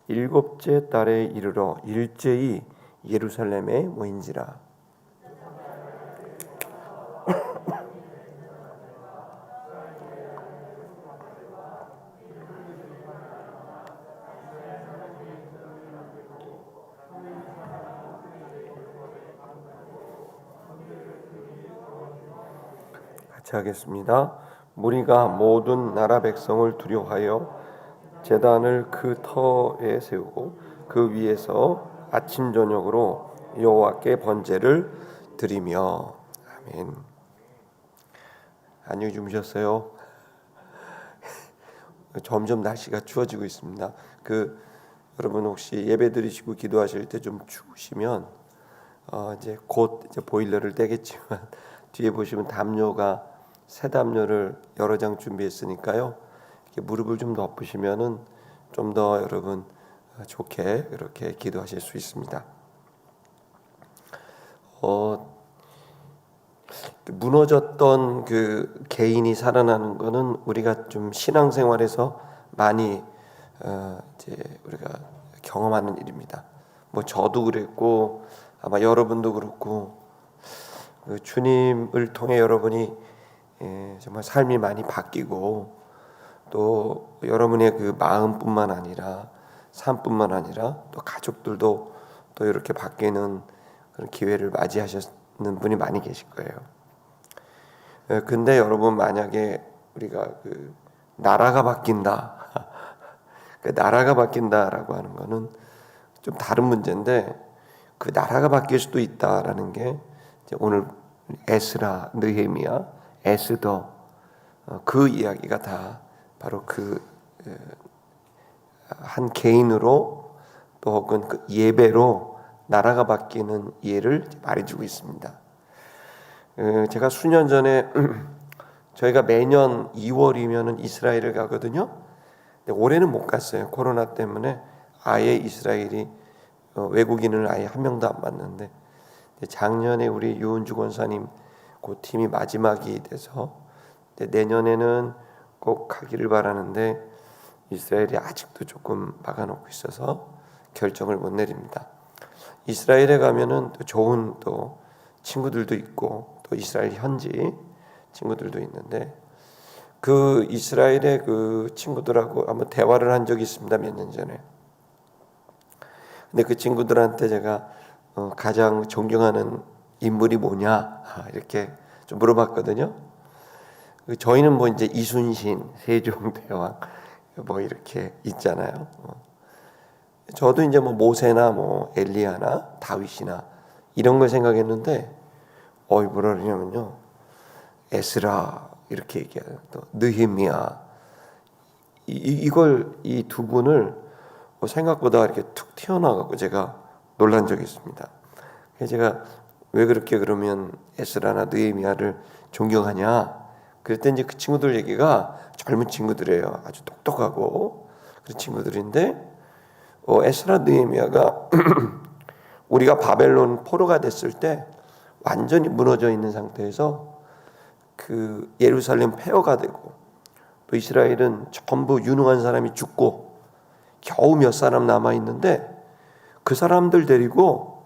일곱째 달에 이르러 일제히 예루살렘에 모인지라. 같이 하겠습니다. 무리가 모든 나라 백성을 두려워하여 제단을 그 터에 세우고 그 위에서 아침 저녁으로 여호와께 번제를 드리며. 아멘. 안녕히 주무셨어요? 점점 날씨가 추워지고 있습니다. 여러분 혹시 예배 드리시고 기도하실 때 좀 추우시면 이제 곧 이제 보일러를 떼겠지만 뒤에 보시면 담요가 새 담요를 여러 장 준비했으니까요. 이렇게 무릎을 좀 덮으시면은 좀 더 여러분 좋게 이렇게 기도하실 수 있습니다. 무너졌던 그 개인이 살아나는 것은 우리가 좀 신앙생활에서 많이 이제 우리가 경험하는 일입니다. 뭐 저도 그랬고 아마 여러분도 그렇고 주님을 통해 여러분이 정말 삶이 많이 바뀌고 또 여러분의 그 마음뿐만 아니라 삶뿐만 아니라 또 가족들도 또 이렇게 바뀌는 그런 기회를 맞이하셨는 분이 많이 계실 거예요. 근데 여러분 만약에 우리가 그 나라가 바뀐다, 그 나라가 바뀐다라고 하는 거는 좀 다른 문제인데 그 나라가 바뀔 수도 있다라는 게 이제 오늘 에스라, 느헤미야, 에스더 그 이야기가 다 바로 그 한 개인으로 또 혹은 그 예배로 나라가 바뀌는 예를 말해주고 있습니다. 제가 수년 전에 저희가 매년 2월이면은 이스라엘을 가거든요. 근데 올해는 못 갔어요. 코로나 때문에 아예 이스라엘이 외국인을 아예 한 명도 안 봤는데 작년에 우리 유은주 권사님 그 팀이 마지막이 돼서 내년에는 꼭 가기를 바라는데 이스라엘이 아직도 조금 막아놓고 있어서 결정을 못 내립니다. 이스라엘에 가면은 또 좋은 또 친구들도 있고 또 이스라엘 현지 친구들도 있는데 그 이스라엘의 그 친구들하고 한번 대화를 한 적이 있습니다. 몇 년 전에. 근데 그 친구들한테 제가 가장 존경하는 인물이 뭐냐 이렇게 좀 물어봤거든요. 저희는 뭐 이제 이순신, 세종대왕 뭐 이렇게 있잖아요. 저도 이제 뭐 모세나 뭐 엘리야나 다윗이나 이런 걸 생각했는데 뭐라 그러냐면요. 에스라 이렇게 얘기해요. 또 느헤미야 이걸 이 두 분을 생각보다 이렇게 툭 튀어나가고 제가 놀란 적이 있습니다. 그래서 제가 왜 그렇게 그러면 에스라나 느헤미야를 존경하냐? 그랬더니 이제 그 친구들 얘기가 젊은 친구들이에요. 아주 똑똑하고 그런 친구들인데 에스라 느헤미야가 우리가 바벨론 포로가 됐을 때 완전히 무너져 있는 상태에서 그 예루살렘 폐허가 되고 또 이스라엘은 전부 유능한 사람이 죽고 겨우 몇 사람 남아 있는데 그 사람들 데리고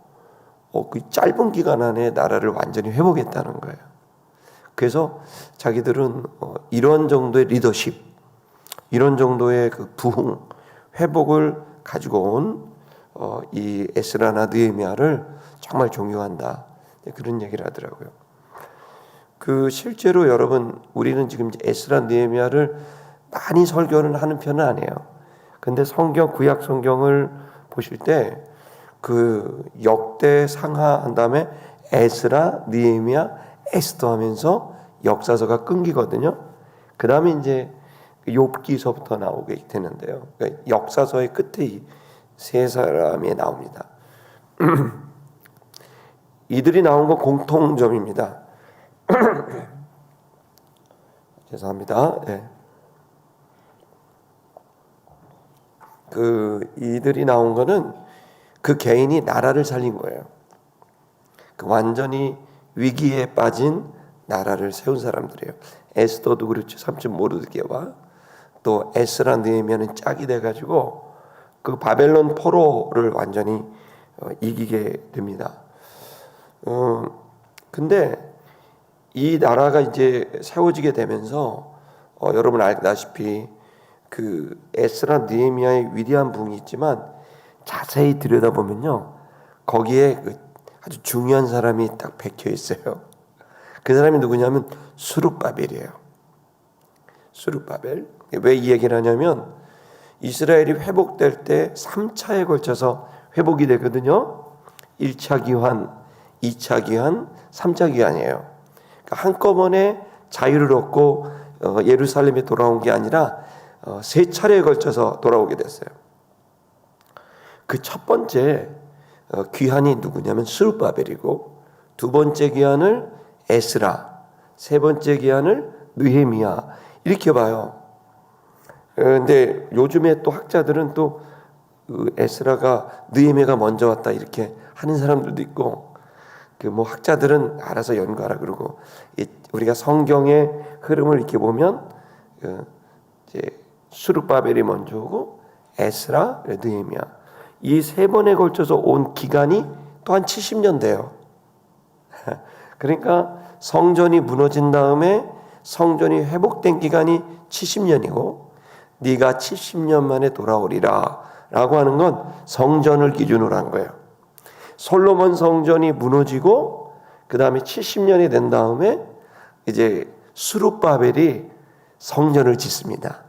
그 짧은 기간 안에 나라를 완전히 회복했다는 거예요. 그래서 자기들은 이런 정도의 리더십, 이런 정도의 그 부흥, 회복을 가지고 온 이 에스라나 느헤미야를 정말 존경한다. 그런 얘기를 하더라고요. 실제로 여러분 우리는 지금 에스라 느헤미야를 많이 설교는 하는 편은 아니에요. 근데 구약 성경을 보실 때 그 역대 상하한 다음에 에스라, 느헤미야, 에스더 하면서 역사서가 끊기거든요. 그 다음에 이제 욥기서부터 나오게 되는데요. 그러니까 역사서의 끝에 이 세 사람이 나옵니다. 이들이 나온 건 공통점입니다. 죄송합니다. 네. 이들이 나온 거는 그 개인이 나라를 살린 거예요. 완전히 위기에 빠진 나라를 세운 사람들이에요. 에스더도 그렇죠. 삼촌 모르드게와 또 에스라 느헤미야는 짝이 돼가지고 그 바벨론 포로를 완전히 이기게 됩니다. 근데 이 나라가 이제 세워지게 되면서 여러분 알다시피 그 에스라 느헤미야의 위대한 부흥이 있지만 자세히 들여다보면요 거기에 그 아주 중요한 사람이 딱 박혀 있어요. 그 사람이 누구냐면 스룹바벨이에요. 스룹바벨. 왜 이 얘기를 하냐면 이스라엘이 회복될 때 3차에 걸쳐서 회복이 되거든요. 1차 기환, 2차 기환, 3차 기환이에요. 그러니까 한꺼번에 자유를 얻고 예루살렘에 돌아온 게 아니라 3차례에 걸쳐서 돌아오게 됐어요. 그 첫 번째 귀환이 누구냐면 스룹바벨이고, 두 번째 귀환을 에스라, 세 번째 귀환을 느헤미야 이렇게 봐요. 근데 요즘에 또 학자들은 또 에스라가 느헤미야가 먼저 왔다 이렇게 하는 사람들도 있고, 그 뭐 학자들은 알아서 연구하라 그러고, 우리가 성경의 흐름을 이렇게 보면 이제 스룹바벨이 먼저 오고 에스라, 느헤미야 이 세 번에 걸쳐서 온 기간이 또 한 70년 돼요. 그러니까 성전이 무너진 다음에 성전이 회복된 기간이 70년이고 네가 70년 만에 돌아오리라 라고 하는 건 성전을 기준으로 한 거예요. 솔로몬 성전이 무너지고 그 다음에 70년이 된 다음에 이제 스룹바벨이 성전을 짓습니다.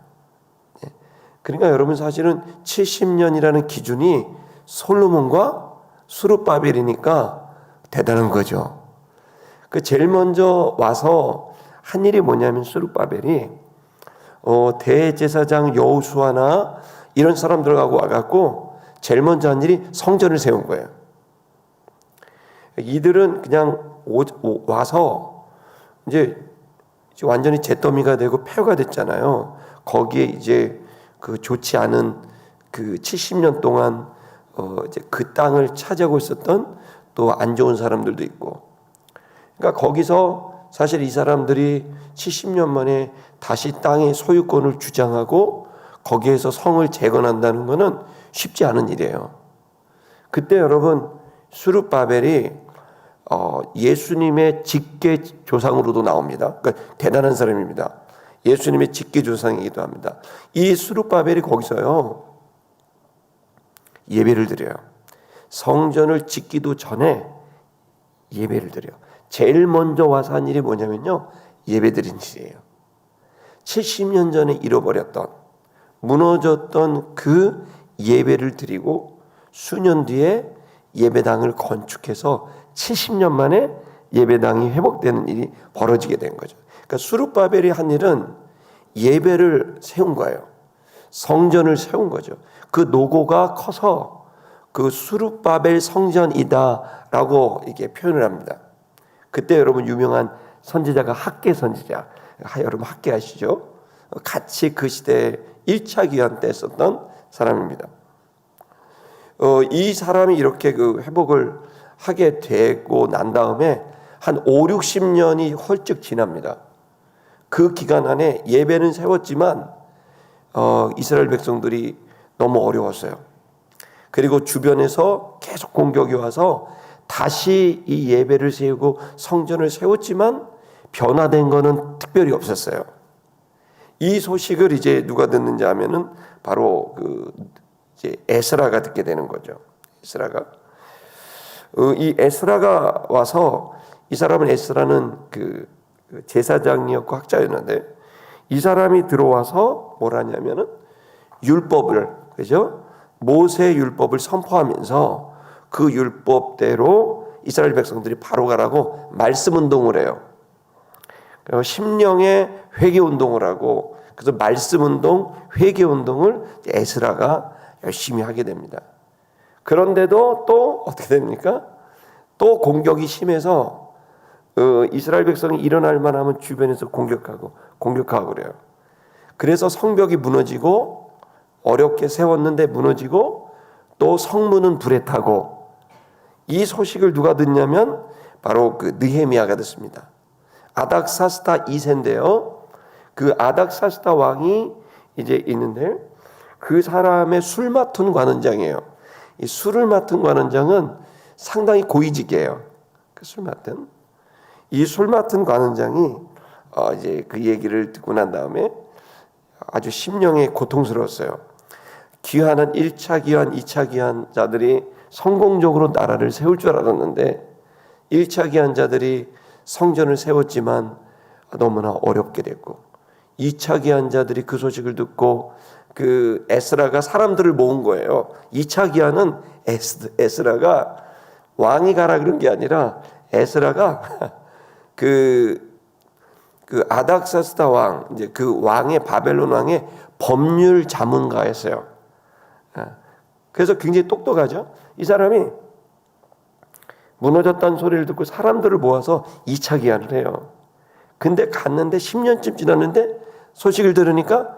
그러니까 여러분 사실은 70년이라는 기준이 솔로몬과 스룹바벨이니까 대단한 거죠. 그 제일 먼저 와서 한 일이 뭐냐면 스룹바벨이 대제사장 여호수아나 이런 사람들하고 와갖고 제일 먼저 한 일이 성전을 세운 거예요. 이들은 그냥 와서 이제 완전히 잿더미가 되고 폐허가 됐잖아요. 거기에 이제 그 좋지 않은 그 70년 동안 이제 그 땅을 차지하고 있었던 또 안 좋은 사람들도 있고, 그러니까 거기서 사실 이 사람들이 70년 만에 다시 땅의 소유권을 주장하고 거기에서 성을 재건한다는 것은 쉽지 않은 일이에요. 그때 여러분 스룹바벨이 예수님의 직계 조상으로도 나옵니다. 그러니까 대단한 사람입니다. 예수님의 직계 조상이기도 합니다. 이 스룹바벨이 거기서요 예배를 드려요. 성전을 짓기도 전에 예배를 드려요. 제일 먼저 와서 한 일이 뭐냐면요 예배 드린 일이에요. 70년 전에 잃어버렸던 무너졌던 그 예배를 드리고 수년 뒤에 예배당을 건축해서 70년 만에 예배당이 회복되는 일이 벌어지게 된 거죠. 그러니까 스룹바벨이 한 일은 예배를 세운 거예요. 성전을 세운 거죠. 그 노고가 커서 그 스룹바벨 성전이다라고 이렇게 표현을 합니다. 그때 여러분 유명한 선지자가 학개 선지자, 여러분 학개 아시죠? 같이 그 시대에 1차 기한 때 썼던 사람입니다. 이 사람이 이렇게 그 회복을 하게 되고 난 다음에 한 5, 60년이 훌쩍 지납니다. 그 기간 안에 예배는 세웠지만 이스라엘 백성들이 너무 어려웠어요. 그리고 주변에서 계속 공격이 와서 다시 이 예배를 세우고 성전을 세웠지만 변화된 거는 특별히 없었어요. 이 소식을 이제 누가 듣는지 하면은 바로 이제 에스라가 듣게 되는 거죠. 이 에스라가 와서, 이 사람은 에스라는 그 제사장이었고 학자였는데, 이 사람이 들어와서 뭘 하냐면은 율법을, 그죠? 모세 율법을 선포하면서 그 율법대로 이스라엘 백성들이 바로 가라고 말씀 운동을 해요. 심령의 회개 운동을 하고, 그래서 말씀 운동, 회개 운동을 에스라가 열심히 하게 됩니다. 그런데도 또 어떻게 됩니까? 또 공격이 심해서 이스라엘 백성이 일어날 만하면 주변에서 공격하고 그래요. 그래서 성벽이 무너지고, 어렵게 세웠는데 무너지고, 또 성문은 불에 타고, 이 소식을 누가 듣냐면 바로 그 느헤미야가 듣습니다. 아닥사스다 2세인데요. 그 아닥사스다 왕이 이제 있는데, 그 사람의 술 맡은 관원장이에요. 이 술을 맡은 관원장은 상당히 고위직이에요. 그 술 맡은 이 술 맡은 관원장이 이제 그 얘기를 듣고 난 다음에 아주 심령이 고통스러웠어요. 귀환한 1차 귀환, 2차 귀환자들이 성공적으로 나라를 세울 줄 알았는데 1차 귀환자들이 성전을 세웠지만 너무나 어렵게 됐고 2차 귀환자들이 그 소식을 듣고 그 에스라가 사람들을 모은 거예요. 2차 귀환은 에스라가 왕이 가라 그런 게 아니라 에스라가 그 아닥사스다 왕, 이제 그 왕의 바벨론 왕의 법률 자문가였어요. 그래서 굉장히 똑똑하죠. 이 사람이 무너졌다는 소리를 듣고 사람들을 모아서 2차 귀환을 해요. 근데 갔는데 10년쯤 지났는데 소식을 들으니까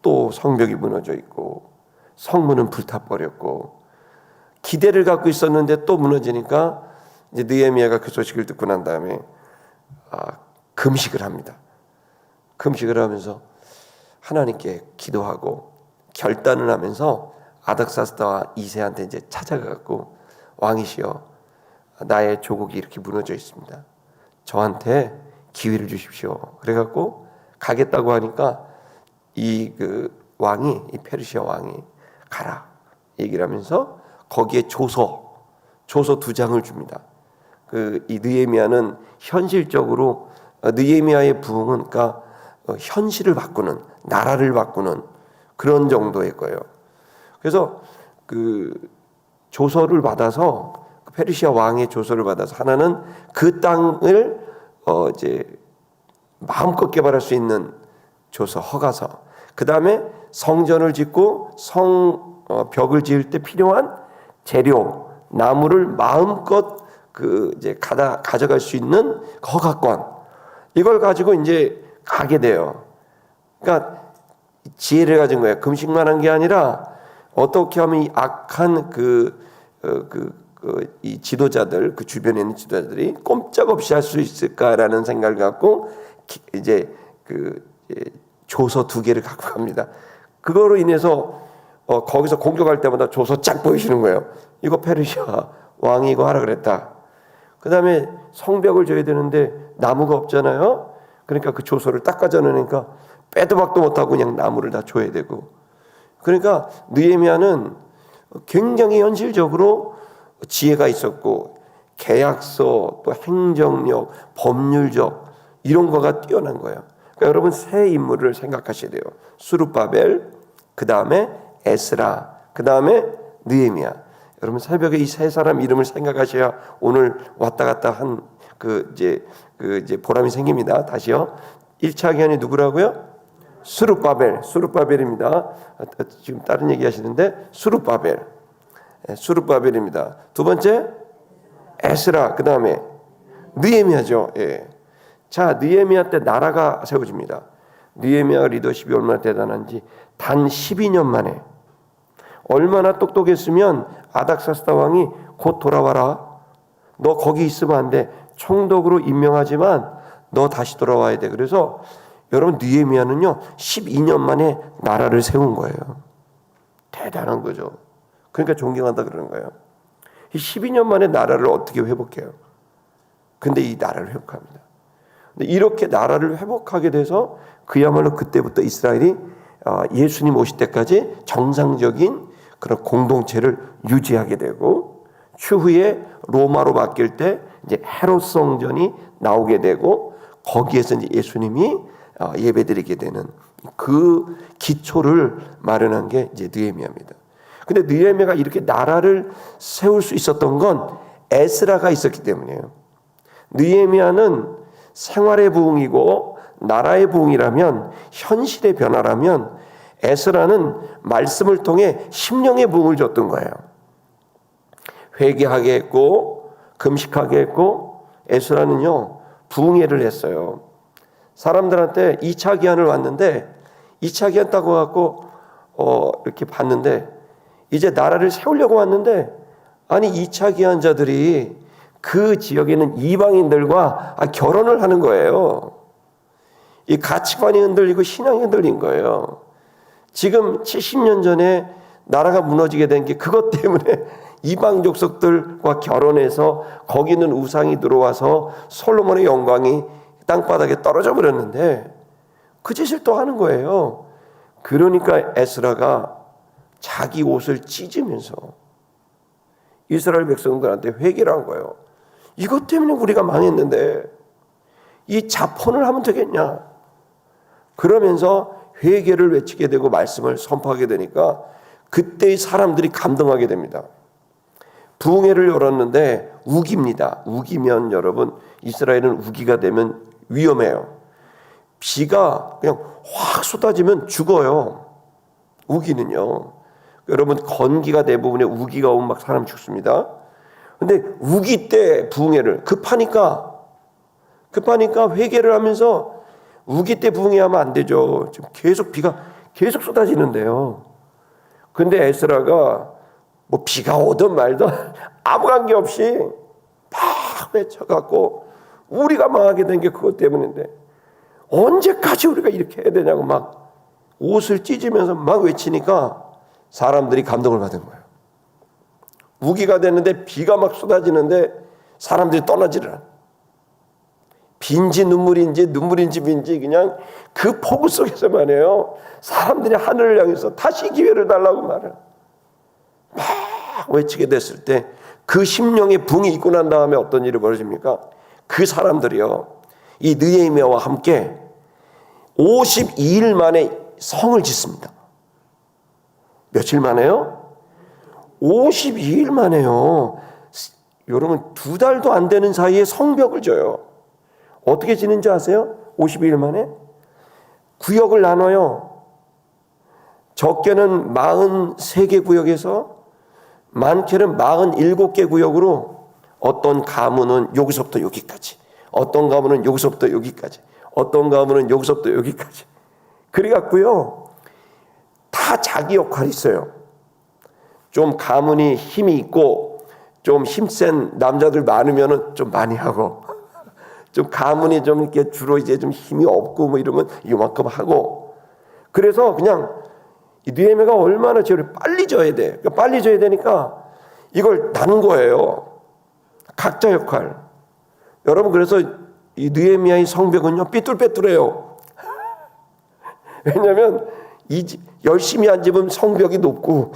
또 성벽이 무너져 있고 성문은 불타버렸고 기대를 갖고 있었는데 또 무너지니까 이제 느헤미야가 그 소식을 듣고 난 다음에 금식을 합니다. 금식을 하면서 하나님께 기도하고 결단을 하면서 아닥사스다와 이새한테 이제 찾아가고 왕이시여 나의 조국이 이렇게 무너져 있습니다. 저한테 기회를 주십시오. 그래갖고 가겠다고 하니까 이 페르시아 왕이 가라 얘기를 하면서 거기에 조서 2장을 줍니다. 이 느헤미야는 현실적으로 느헤미야의 부흥은 그러니까 현실을 바꾸는 나라를 바꾸는 그런 정도의 거예요. 그래서 그 조서를 받아서 페르시아 왕의 조서를 받아서 하나는 그 땅을 이제 마음껏 개발할 수 있는 조서 허가서, 그 다음에 성전을 짓고 벽을 지을 때 필요한 재료 나무를 마음껏 이제 가져갈 수 있는 허가권, 이걸 가지고 이제 가게 돼요. 그러니까 지혜를 가진 거예요. 금식만 한 게 아니라 어떻게 하면 이 악한 이 지도자들, 그 주변에 있는 지도자들이 꼼짝없이 할 수 있을까라는 생각을 갖고 이제 조서 2개를 갖고 갑니다. 그거로 인해서 거기서 공격할 때마다 조서 쫙 보이시는 거예요. 이거 페르시아 왕이 이거 하라 그랬다. 그 다음에 성벽을 져야 되는데 나무가 없잖아요. 그러니까 그 조서를 딱 가져놓으니까 빼도 박도 못하고 그냥 나무를 다 줘야 되고. 그러니까 느헤미야는 굉장히 현실적으로 지혜가 있었고 계약서 또 행정력, 법률적 이런 거가 뛰어난 거예요. 그러니까 여러분 세 인물을 생각하셔야 돼요. 스룹바벨, 그 다음에 에스라, 그 다음에 느헤미야. 여러분 새벽에 이 세 사람 이름을 생각하셔야 오늘 왔다 갔다 한 이제 보람이 생깁니다. 다시요. 1차 기한이 누구라고요? 스룹바벨입니다. 지금 다른 얘기 하시는데 스룹바벨입니다. 두 번째 에스라, 그 다음에 느헤미야죠. 예. 자, 느헤미야 때 나라가 세워집니다. 느헤미야 리더십이 얼마나 대단한지 단 12년 만에, 얼마나 똑똑했으면 아닥사스다 왕이 곧 돌아와라. 너 거기 있으면 안 돼. 총독으로 임명하지만 너 다시 돌아와야 돼. 그래서 여러분 느헤미야는요 12년 만에 나라를 세운 거예요. 대단한 거죠. 그러니까 존경한다 그러는 거예요. 12년 만에 나라를 어떻게 회복해요? 근데 이 나라를 회복합니다. 근데 이렇게 나라를 회복하게 돼서 그야말로 그때부터 이스라엘이 예수님 오실 때까지 정상적인 그런 공동체를 유지하게 되고, 추후에 로마로 바뀔 때 이제 헤롯 성전이 나오게 되고 거기에서 이제 예수님이 예배드리게 되는 그 기초를 마련한 게 이제 느헤미야입니다. 근데 느헤미야가 이렇게 나라를 세울 수 있었던 건 에스라가 있었기 때문이에요. 느헤미야는 생활의 부흥이고 나라의 부흥이라면, 현실의 변화라면, 에스라는 말씀을 통해 심령의 부흥을 줬던 거예요. 회개하게 했고 금식하게 했고, 에스라는요 부흥회를 했어요. 사람들한테 2차 기한을 왔는데 2차 기한 따고 갖고 이렇게 봤는데 이제 나라를 세우려고 왔는데, 아니 2차 기한자들이 그 지역에 있는 이방인들과 결혼을 하는 거예요. 이 가치관이 흔들리고 신앙이 흔들린 거예요. 지금 70년 전에 나라가 무너지게 된 게 그것 때문에 이방 족속들과 결혼해서 거기 있는 우상이 들어와서 솔로몬의 영광이 땅바닥에 떨어져 버렸는데 그 짓을 또 하는 거예요. 그러니까 에스라가 자기 옷을 찢으면서 이스라엘 백성들한테 회개를 한 거예요. 이것 때문에 우리가 망했는데 이 자폰을 하면 되겠냐. 그러면서 회개를 외치게 되고 말씀을 선포하게 되니까 그때의 사람들이 감동하게 됩니다. 부흥회를 열었는데 우기입니다. 우기면 여러분 이스라엘은 우기가 되면 위험해요. 비가 그냥 확 쏟아지면 죽어요. 우기는요. 여러분 건기가 대부분의 우기가 오면 막 사람 죽습니다. 근데 우기 때 부흥회를 급하니까 회개를 하면서 우기 때 부흥회하면 안 되죠. 지금 비가 계속 쏟아지는데요. 근데 에스라가 뭐 비가 오든 말든 아무 관계 없이 막 외쳐갖고 우리가 망하게 된 게 그것 때문인데 언제까지 우리가 이렇게 해야 되냐고 막 옷을 찢으면서 막 외치니까 사람들이 감동을 받은 거예요. 우기가 됐는데 비가 막 쏟아지는데 사람들이 떠나지를 않아요. 빈지 눈물인지 빈지 그냥 그 폭우 속에서 말이에요. 사람들이 하늘을 향해서 다시 기회를 달라고 말을 막 외치게 됐을 때 그 심령의 붕이 있고 난 다음에 어떤 일이 벌어집니까? 그 사람들이요. 이 느헤미야와 함께 52일 만에 성을 짓습니다. 며칠 만에요? 52일 만에요. 여러분 2달도 안 되는 사이에 성벽을 져요. 어떻게 지는지 아세요? 52일 만에? 구역을 나눠요. 적게는 43개 구역에서 많게는 47개 구역으로 어떤 가문은 여기서부터 여기까지, 어떤 가문은 여기서부터 여기까지, 어떤 가문은 여기서부터 여기까지. 그래갖고요. 다 자기 역할이 있어요. 좀 가문이 힘이 있고 좀 힘센 남자들 많으면은 좀 많이 하고 좀 가문이 좀 이렇게 주로 이제 좀 힘이 없고 뭐 이러면 이만큼 하고 그래서 그냥 이 느헤미야가 얼마나 죄를 빨리 져야 돼. 그러니까 빨리 져야 되니까 이걸 나눈 거예요. 각자 역할. 여러분 그래서 이 느헤미야의 성벽은요 삐뚤빼뚤해요. 왜냐하면 열심히 한 집은 성벽이 높고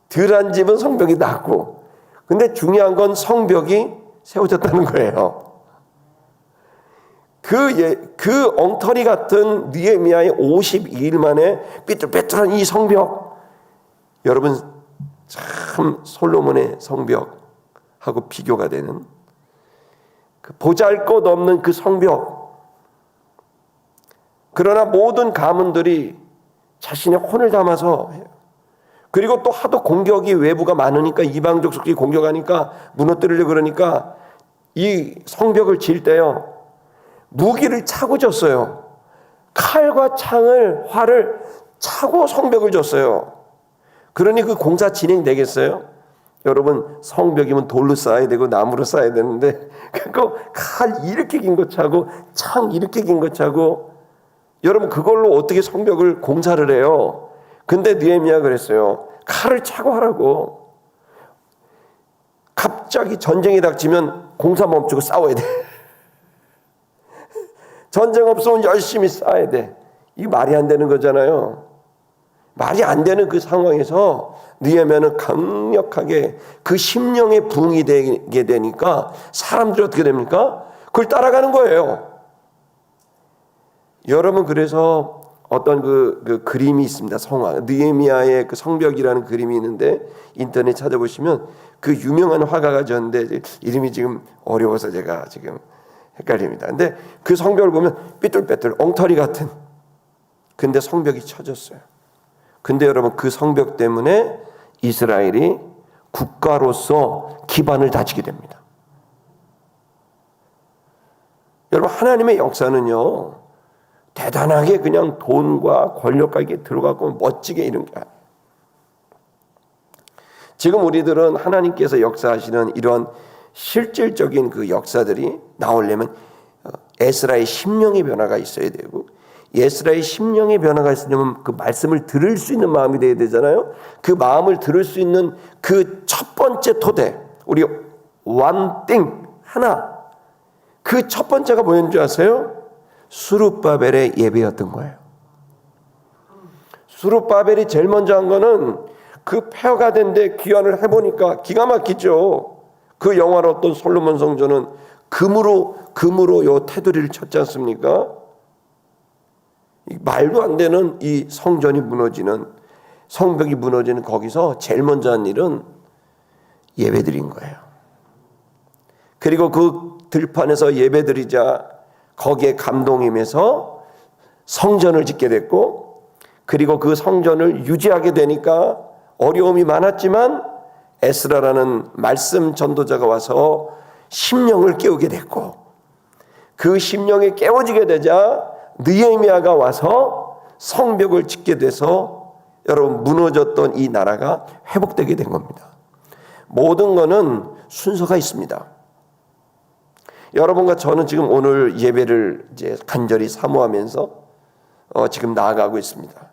덜 한 집은 성벽이 낮고 근데 중요한 건 성벽이 세워졌다는 거예요. 그 엉터리 같은 느헤미야의 52일 만에 삐뚤빼뚤한 이 성벽 여러분 참 솔로몬의 성벽하고 비교가 되는 그 보잘것없는 그 성벽. 그러나 모든 가문들이 자신의 혼을 담아서 해요. 그리고 또 하도 공격이 외부가 많으니까 이방 족속이 공격하니까 무너뜨리려고 그러니까 이 성벽을 질 때요 무기를 차고 졌어요. 칼과 활을 차고 성벽을 졌어요. 그러니 그 공사 진행되겠어요? 여러분 성벽이면 돌로 쌓아야 되고 나무로 쌓아야 되는데 그거 칼 이렇게 긴 거 차고 창 이렇게 긴 거 차고 여러분 그걸로 어떻게 성벽을 공사를 해요? 근데 느헤미야가 그랬어요. 칼을 차고 하라고. 갑자기 전쟁이 닥치면 공사 멈추고 싸워야 돼. 전쟁 없으면 열심히 싸워야 돼. 이게 말이 안 되는 거잖아요. 말이 안 되는 그 상황에서 느헤미야는 강력하게 그 심령의 부흥이 되게 되니까 사람들이 어떻게 됩니까? 그걸 따라가는 거예요. 여러분 그래서 어떤 그 그림이 있습니다. 성화 느헤미야의 그 성벽이라는 그림이 있는데 인터넷 찾아보시면 그 유명한 화가가 졌는데 이름이 지금 어려워서 제가 지금 헷갈립니다. 근데 그 성벽을 보면 삐뚤빼뚤 엉터리 같은 근데 성벽이 쳐졌어요. 근데 여러분 그 성벽 때문에 이스라엘이 국가로서 기반을 다지게 됩니다. 여러분 하나님의 역사는요 대단하게 그냥 돈과 권력과 이게 들어가고 멋지게 이런 게 아니에요. 지금 우리들은 하나님께서 역사하시는 이런 실질적인 그 역사들이 나오려면 에스라의 심령의 변화가 있어야 되고 에스라의 심령의 변화가 있으려면 그 말씀을 들을 수 있는 마음이 되어야 되잖아요. 그 마음을 들을 수 있는 그 첫 번째 토대, 우리 one thing, 하나, 그 첫 번째가 뭐였는 줄 아세요? 스룹바벨의 예배였던 거예요. 스룹바벨이 제일 먼저 한 거는 그 폐허가 된 데 귀환을 해보니까 기가 막히죠. 그 영화로웠던 솔로몬 성전은 금으로 요 테두리를 쳤지 않습니까? 말도 안 되는 이 성전이 무너지는, 성벽이 무너지는 거기서 제일 먼저 한 일은 예배드린 거예요. 그리고 그 들판에서 예배드리자 거기에 감동임에서 성전을 짓게 됐고, 그리고 그 성전을 유지하게 되니까 어려움이 많았지만 에스라라는 말씀 전도자가 와서 심령을 깨우게 됐고, 그 심령이 깨워지게 되자 느헤미야가 와서 성벽을 짓게 돼서 여러분 무너졌던 이 나라가 회복되게 된 겁니다. 모든 것은 순서가 있습니다. 여러분과 저는 지금 오늘 예배를 이제 간절히 사모하면서 지금 나아가고 있습니다.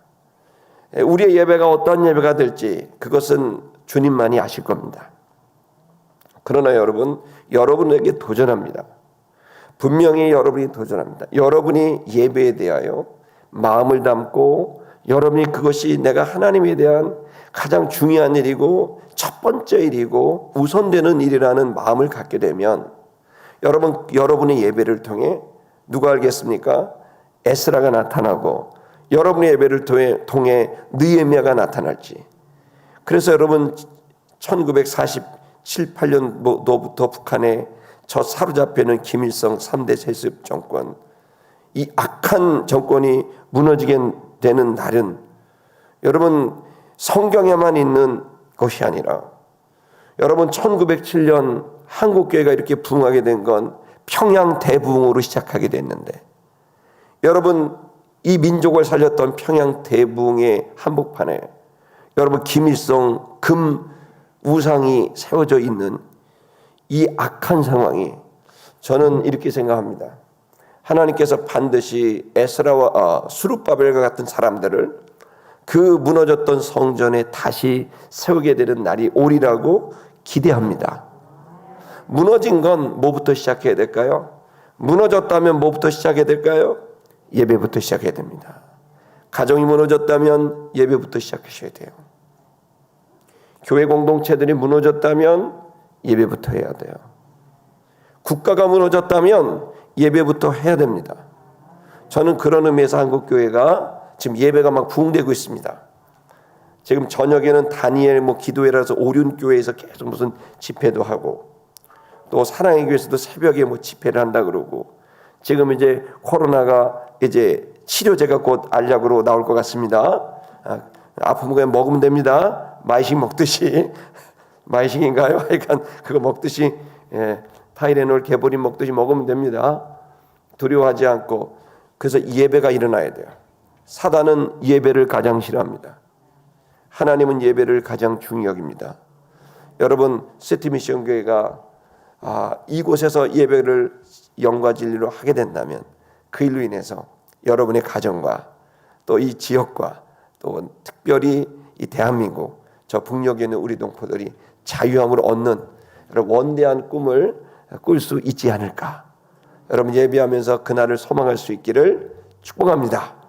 우리의 예배가 어떤 예배가 될지 그것은 주님만이 아실 겁니다. 그러나 여러분에게 도전합니다. 분명히 여러분이 도전합니다. 여러분이 예배에 대하여 마음을 담고 여러분이 그것이 내가 하나님에 대한 가장 중요한 일이고 첫 번째 일이고 우선되는 일이라는 마음을 갖게 되면 여러분의 예배를 통해 누가 알겠습니까? 에스라가 나타나고 여러분의 예배를 통해 느헤미야가 나타날지. 그래서 여러분 1947, 8년도부터 북한에 저 사로잡혀있는 김일성 3대 세습 정권, 이 악한 정권이 무너지게 되는 날은 여러분 성경에만 있는 것이 아니라 여러분 1907년 한국교회가 이렇게 부흥하게 된 건 평양 대부흥으로 시작하게 됐는데, 여러분 이 민족을 살렸던 평양 대부흥의 한복판에 여러분 김일성 금 우상이 세워져 있는 이 악한 상황이, 저는 이렇게 생각합니다. 하나님께서 반드시 에스라와 스룹바벨과 같은 사람들을 그 무너졌던 성전에 다시 세우게 되는 날이 오리라고 기대합니다. 무너진 건 뭐부터 시작해야 될까요? 무너졌다면 뭐부터 시작해야 될까요? 예배부터 시작해야 됩니다. 가정이 무너졌다면 예배부터 시작하셔야 돼요. 교회 공동체들이 무너졌다면 예배부터 해야 돼요. 국가가 무너졌다면 예배부터 해야 됩니다. 저는 그런 의미에서 한국교회가 지금 예배가 막 부흥되고 있습니다. 지금 저녁에는 다니엘 기도회라서 오륜교회에서 계속 무슨 집회도 하고, 또 사랑의 교회에서도 새벽에 집회를 한다 그러고, 지금 이제 코로나가 이제 치료제가 곧 알약으로 나올 것 같습니다. 아픈 거에 먹으면 됩니다. 마이식 먹듯이. 마이식인가요? 하여간 그거 먹듯이, 타이레놀, 개보린 먹듯이 먹으면 됩니다. 두려워하지 않고. 그래서 예배가 일어나야 돼요. 사단은 예배를 가장 싫어합니다. 하나님은 예배를 가장 중히 여깁니다. 여러분 시티미션교회가 이곳에서 예배를 영과 진리로 하게 된다면 그 일로 인해서 여러분의 가정과 또 이 지역과 또 특별히 이 대한민국 저 북녘에 있는 우리 동포들이 자유함을 얻는 원대한 꿈을 꿀 수 있지 않을까. 여러분 예배하면서 그날을 소망할 수 있기를 축복합니다.